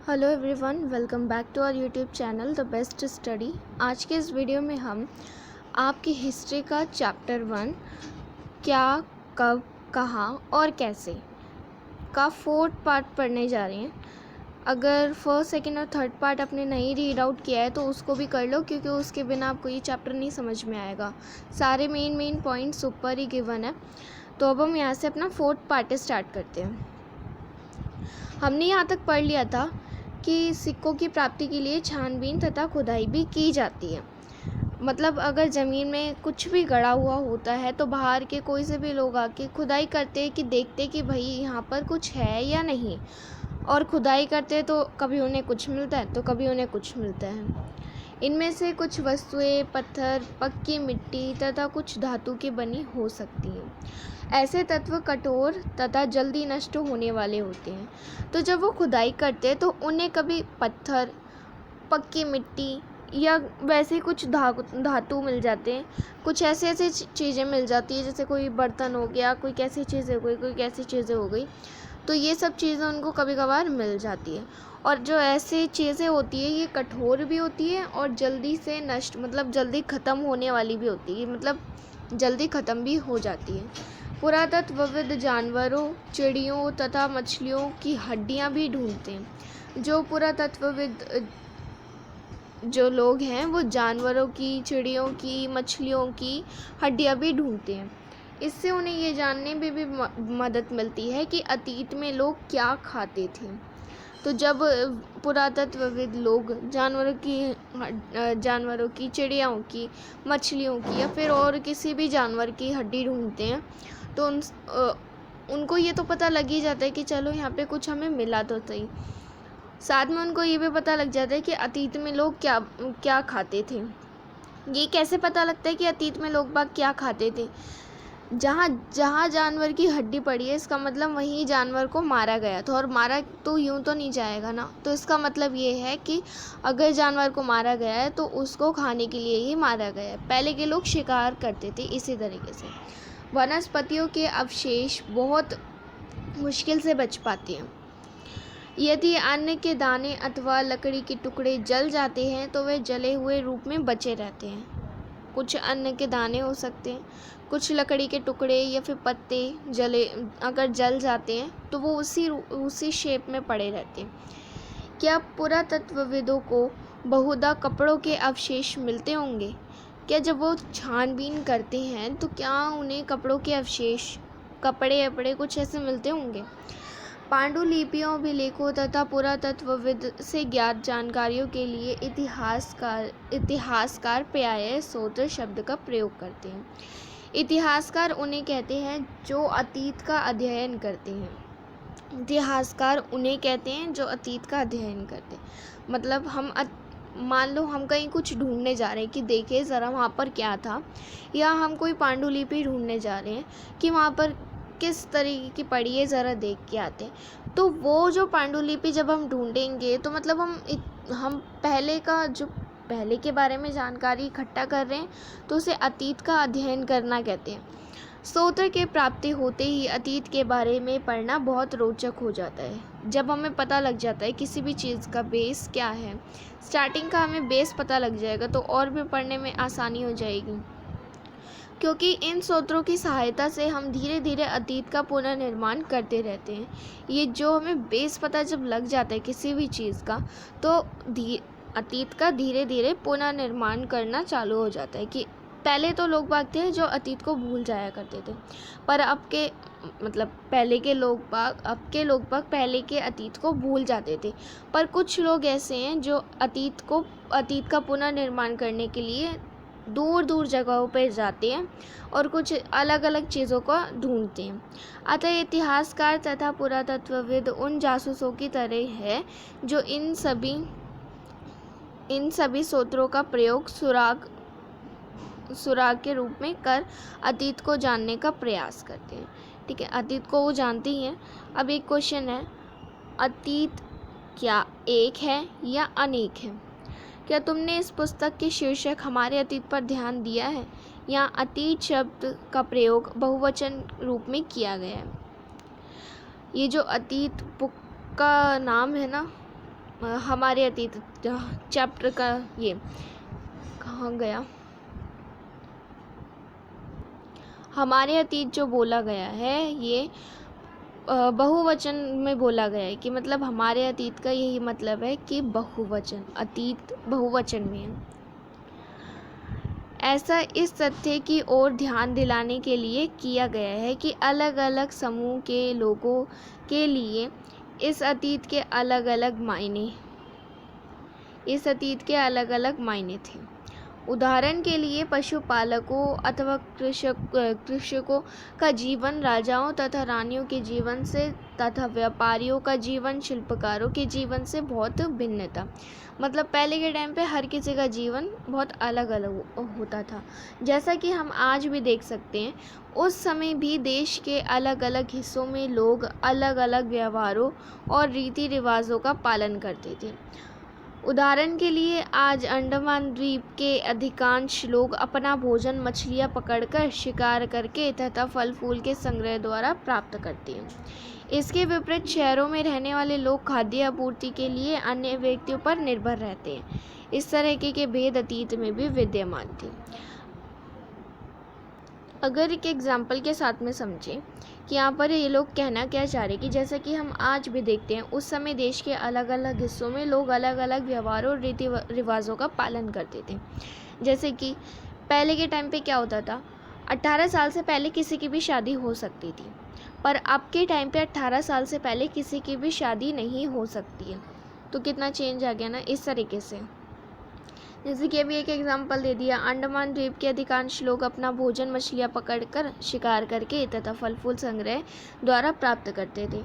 Hello everyone, welcome back to our YouTube channel the best study. आज के इस video में हम आपकी हिस्ट्री का चैप्टर 1 क्या, कब, कहाँ और कैसे का 4th पार्ट पढ़ने जा रहे हैं। अगर फर्स्ट, सेकंड और थर्ड पार्ट आपने नहीं रीड आउट किया है तो उसको भी कर लो, क्योंकि उसके बिना आपको ये चैप्टर नहीं समझ में आएगा। सारे मेन पॉइंट्स ऊपर ही गिवन है। तो अब हम यहाँ से अपना 4th पार्ट स्टार्ट करते हैं। हमने यहाँ तक पढ़ लिया था कि सिक्कों की प्राप्ति के लिए छानबीन तथा खुदाई भी की जाती है। मतलब अगर ज़मीन में कुछ भी गड़ा हुआ होता है तो बाहर के कोई से भी लोग आके खुदाई करते हैं कि देखते कि भाई यहाँ पर कुछ है या नहीं। और खुदाई करते तो कभी उन्हें कुछ मिलता है तो कभी उन्हें कुछ मिलता है। इनमें से कुछ वस्तुएं पत्थर, पक्की मिट्टी तथा कुछ धातु की बनी हो सकती हैं। ऐसे तत्व कठोर तथा जल्दी नष्ट होने वाले होते हैं। तो जब वो खुदाई करते हैं तो उन्हें कभी पत्थर, पक्की मिट्टी या वैसे कुछ धातु मिल जाते हैं। कुछ ऐसे चीज़ें मिल जाती है, जैसे कोई बर्तन हो गया, कोई कैसी चीज़ें हो गई, कोई कैसी चीज़ें हो गई। तो ये सब चीज़ें उनको कभी कभार मिल जाती है। और जो ऐसी चीज़ें होती है ये कठोर भी होती है और जल्दी से नष्ट, मतलब जल्दी ख़त्म होने वाली भी होती है, मतलब जल्दी ख़त्म भी हो जाती है। पुरातत्वविद जानवरों, चिड़ियों तथा मछलियों की हड्डियां भी ढूंढते हैं। जो पुरातत्वविद जो लोग हैं वो जानवरों की, चिड़ियों की, मछलियों की हड्डियां भी ढूंढते हैं। इससे उन्हें ये जानने में भी मदद मिलती है कि अतीत में लोग क्या खाते थे। तो जब पुरातत्वविद लोग जानवरों की, चिड़ियाओं की, मछलियों की या फिर और किसी भी जानवर की हड्डी ढूंढते हैं तो उनको ये तो पता लग ही जाता है कि चलो यहाँ पे कुछ हमें मिला तो सही। साथ में उनको ये भी पता लग जाता है कि अतीत में लोग क्या क्या खाते थे। ये कैसे पता लगता है कि अतीत में लोग बाग क्या खाते थे? जहाँ जहाँ जानवर की हड्डी पड़ी है, इसका मतलब वहीं जानवर को मारा गया था। और मारा तो यूं तो नहीं जाएगा ना, तो इसका मतलब ये है कि अगर जानवर को मारा गया है तो उसको खाने के लिए ही मारा गया है। पहले के लोग शिकार करते थे इसी तरीके से। वनस्पतियों के अवशेष बहुत मुश्किल से बच पाते हैं। यदि अन्न के दाने अथवा लकड़ी के टुकड़े जल जाते हैं तो वे जले हुए रूप में बचे रहते हैं। कुछ अन्न के दाने हो सकते हैं, कुछ लकड़ी के टुकड़े या फिर पत्ते अगर जल जाते हैं तो वो उसी शेप में पड़े रहते हैं। क्या पुरातत्वविदों को बहुधा कपड़ों के अवशेष मिलते होंगे? क्या जब वो छानबीन करते हैं तो क्या उन्हें कपड़ों के अवशेष, कपड़े कुछ ऐसे मिलते होंगे? पांडुलिपियों, अभिलेखों तथा पुरातत्वविद से ज्ञात जानकारियों के लिए इतिहासकार प्रायः स्रोत शब्द का प्रयोग करते हैं। इतिहासकार उन्हें कहते हैं जो अतीत का अध्ययन करते हैं। इतिहासकार उन्हें कहते हैं जो अतीत का अध्ययन करते हैं। मतलब मान लो हम कहीं कुछ ढूंढने जा रहे हैं कि देखें ज़रा वहाँ पर क्या था, या हम कोई पांडुलिपि ढूंढने जा रहे हैं कि वहाँ पर किस तरीके की पड़ी है, ज़रा देख के आते हैं। तो वो जो पांडुलिपि जब हम ढूंढेंगे तो मतलब हम पहले के बारे में जानकारी इकट्ठा कर रहे हैं, तो उसे अतीत का अध्ययन करना कहते हैं। स्रोत के प्राप्ति होते ही अतीत के बारे में पढ़ना बहुत रोचक हो जाता है। जब हमें पता लग जाता है किसी भी चीज़ का बेस क्या है, स्टार्टिंग का हमें बेस पता लग जाएगा तो और भी पढ़ने में आसानी हो जाएगी, क्योंकि इन स्रोतों की सहायता से हम धीरे धीरे अतीत का पुनर्निर्माण करते रहते हैं। ये जो हमें बेस पता जब लग जाता है किसी भी चीज़ का, तो अतीत का धीरे धीरे पुनर्निर्माण करना चालू हो जाता है। कि पहले तो लोग बाग थे जो अतीत को भूल जाया करते थे, पर अब के लोग बाग पहले के अतीत को भूल जाते थे। पर कुछ लोग ऐसे हैं जो अतीत का पुनर्निर्माण करने के लिए दूर दूर जगहों पर जाते हैं और कुछ अलग अलग चीज़ों को ढूंढते हैं। अतः इतिहासकार तथा पुरातत्वविद उन जासूसों की तरह है जो इन सभी स्रोतों का प्रयोग सुराग के रूप में कर अतीत को जानने का प्रयास करते हैं। ठीक है, अतीत को वो जानते ही हैं। अब एक क्वेश्चन है, अतीत क्या एक है या अनेक है? क्या तुमने इस पुस्तक के शीर्षक हमारे अतीत पर ध्यान दिया है? यहाँ अतीत शब्द का प्रयोग बहुवचन रूप में किया गया है। ये जो अतीत बुक का नाम है ना, हमारे अतीत चैप्टर का ये कहाँ गया, हमारे अतीत जो बोला गया है ये बहुवचन में बोला गया है कि मतलब हमारे अतीत का यही मतलब है कि बहुवचन, अतीत बहुवचन में है। ऐसा इस तथ्य की ओर ध्यान दिलाने के लिए किया गया है कि अलग अलग समूह के लोगों के लिए इस अतीत के अलग अलग मायने थे। उदाहरण के लिए पशुपालकों अथवा कृषकों का जीवन राजाओं तथा रानियों के जीवन से तथा व्यापारियों का जीवन शिल्पकारों के जीवन से बहुत भिन्न था। मतलब पहले के टाइम पे हर किसी का जीवन बहुत अलग अलग होता था। जैसा कि हम आज भी देख सकते हैं, उस समय भी देश के अलग अलग हिस्सों में लोग अलग अलग व्यवहारों और रीति रिवाजों का पालन करते थे। उदाहरण के लिए आज अंडमान द्वीप के अधिकांश लोग अपना भोजन मछलियां पकड़कर, शिकार करके तथा फल फूल के संग्रह द्वारा प्राप्त करते हैं। इसके विपरीत शहरों में रहने वाले लोग खाद्य आपूर्ति के लिए अन्य व्यक्तियों पर निर्भर रहते हैं। इस तरह के भेद अतीत में भी विद्यमान थे। अगर एक एग्जाम्पल के साथ में समझें कि यहाँ पर ये लोग कहना क्या चाह रहे कि जैसा कि हम आज भी देखते हैं, उस समय देश के अलग अलग हिस्सों में लोग अलग अलग व्यवहारों और रीति रिवाजों का पालन करते थे। जैसे कि पहले के टाइम पे क्या होता था, 18 साल से पहले किसी की भी शादी हो सकती थी, पर अब के टाइम पे 18 साल से पहले किसी की भी शादी नहीं हो सकती है। तो कितना चेंज आ गया ना इस तरीके से। जैसे कि अभी एक एग्जाम्पल दे दिया, अंडमान द्वीप के अधिकांश लोग अपना भोजन मछलियां पकड़कर, शिकार करके तथा फल फूल संग्रह द्वारा प्राप्त करते थे।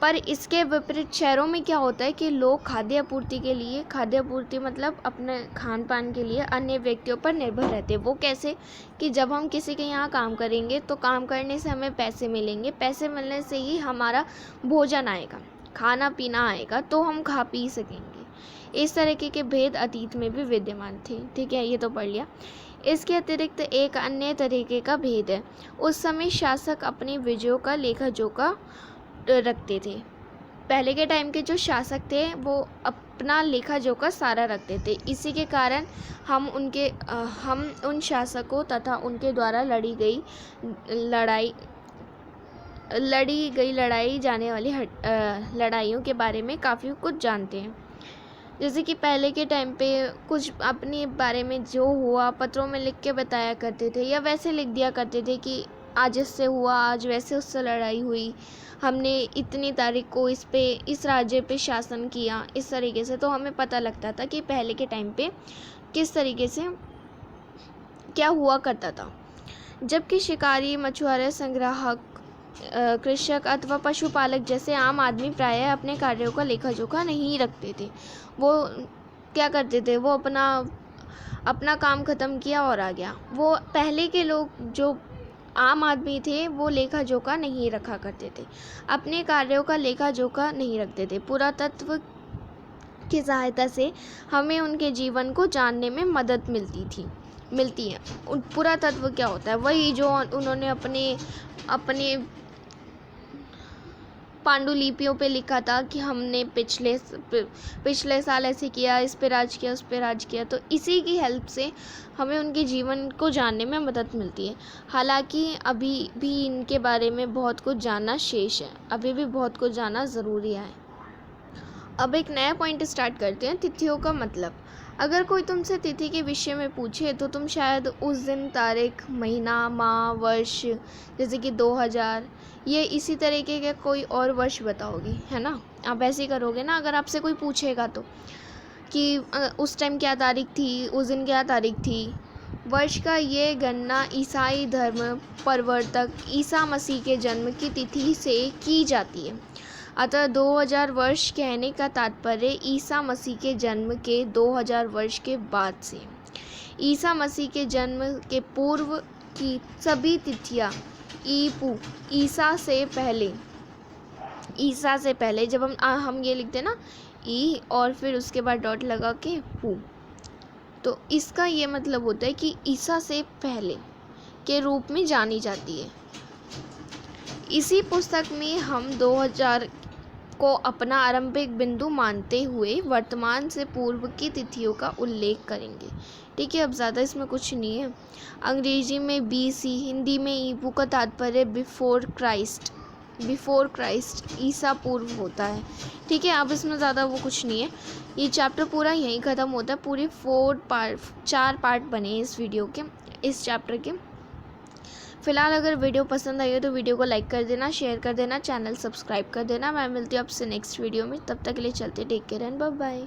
पर इसके विपरीत शहरों में क्या होता है कि लोग खाद्य आपूर्ति मतलब अपने खान पान के लिए अन्य व्यक्तियों पर निर्भर रहते हैं। वो कैसे कि जब हम किसी के यहाँ काम करेंगे तो काम करने से हमें पैसे मिलेंगे, पैसे मिलने से ही हमारा भोजन आएगा, खाना पीना आएगा, तो हम खा पी सकेंगे। इस तरीके के भेद अतीत में भी विद्यमान थे। ठीक है, ये तो पढ़ लिया। इसके अतिरिक्त एक अन्य तरीके का भेद है, उस समय शासक अपनी विजयों का लेखा जोखा रखते थे। पहले के टाइम के जो शासक थे वो अपना लेखा जोखा सारा रखते थे। इसी के कारण हम उन शासकों तथा उनके द्वारा लड़ाई जाने वाली लड़ाइयों के बारे में काफ़ी कुछ जानते हैं। जैसे कि पहले के टाइम पे कुछ अपने बारे में जो हुआ पत्रों में लिख के बताया करते थे, या वैसे लिख दिया करते थे कि आज इससे हुआ, आज वैसे उससे लड़ाई हुई, हमने इतनी तारीख को इस राज्य पे शासन किया, इस तरीके से। तो हमें पता लगता था कि पहले के टाइम पे किस तरीके से क्या हुआ करता था। जबकि शिकारी, मछुआरे, संग्राहक, कृषक अथवा पशुपालक जैसे आम आदमी प्रायः अपने कार्यों का लेखा जोखा नहीं रखते थे। वो क्या करते थे, वो अपना काम ख़त्म किया और आ गया। वो पहले के लोग जो आम आदमी थे वो लेखा जोखा नहीं रखा करते थे, अपने कार्यों का लेखा जोखा नहीं रखते थे। पुरातत्व की सहायता से हमें उनके जीवन को जानने में मदद मिलती है। पुरातत्व क्या होता है, वही जो उन्होंने अपने पांडुलिपियों पे लिखा था कि हमने पिछले साल ऐसे किया, इस पे राज किया, उस पे राज किया। तो इसी की हेल्प से हमें उनके जीवन को जानने में मदद मिलती है। हालांकि अभी भी इनके बारे में बहुत कुछ जानना शेष है, अभी भी बहुत कुछ जानना ज़रूरी है। अब एक नया पॉइंट स्टार्ट करते हैं, तिथियों का मतलब। अगर कोई तुमसे तिथि के विषय में पूछे तो तुम शायद उस दिन तारीख, महीना, माह, वर्ष, जैसे कि 2000, ये इसी तरीके के कोई और वर्ष बताओगे, है ना। आप ऐसे ही करोगे ना अगर आपसे कोई पूछेगा तो, कि उस टाइम क्या तारीख थी, उस दिन क्या तारीख थी। वर्ष का ये गणना ईसाई धर्म प्रवर्तक ईसा मसीह के जन्म की तिथि से की जाती है। अतः 2000 वर्ष कहने का तात्पर्य ईसा मसीह के जन्म के 2000 वर्ष के बाद से। ईसा मसीह के जन्म के पूर्व की सभी तिथियां ईसा से पहले जब हम ये लिखते हैं ना, ई और फिर उसके बाद डॉट लगा के पू, तो इसका ये मतलब होता है कि ईसा से पहले के रूप में जानी जाती है। इसी पुस्तक में हम 2000 को अपना आरंभिक बिंदु मानते हुए वर्तमान से पूर्व की तिथियों का उल्लेख करेंगे। ठीक है, अब ज़्यादा इसमें कुछ नहीं है। अंग्रेजी में BC, हिंदी में ईपू का तात्पर्य बिफोर क्राइस्ट ईसा पूर्व होता है। ठीक है, अब इसमें ज़्यादा वो कुछ नहीं है। ये चैप्टर पूरा यहीं ख़त्म होता है। पूरे 4 पार्ट बने इस वीडियो के, इस चैप्टर के। फ़िलहाल अगर वीडियो पसंद आई हो तो वीडियो को लाइक कर देना, शेयर कर देना, चैनल सब्सक्राइब कर देना। मैं मिलती हूँ आपसे नेक्स्ट वीडियो में। तब तक के लिए चलते, take care and bye bye.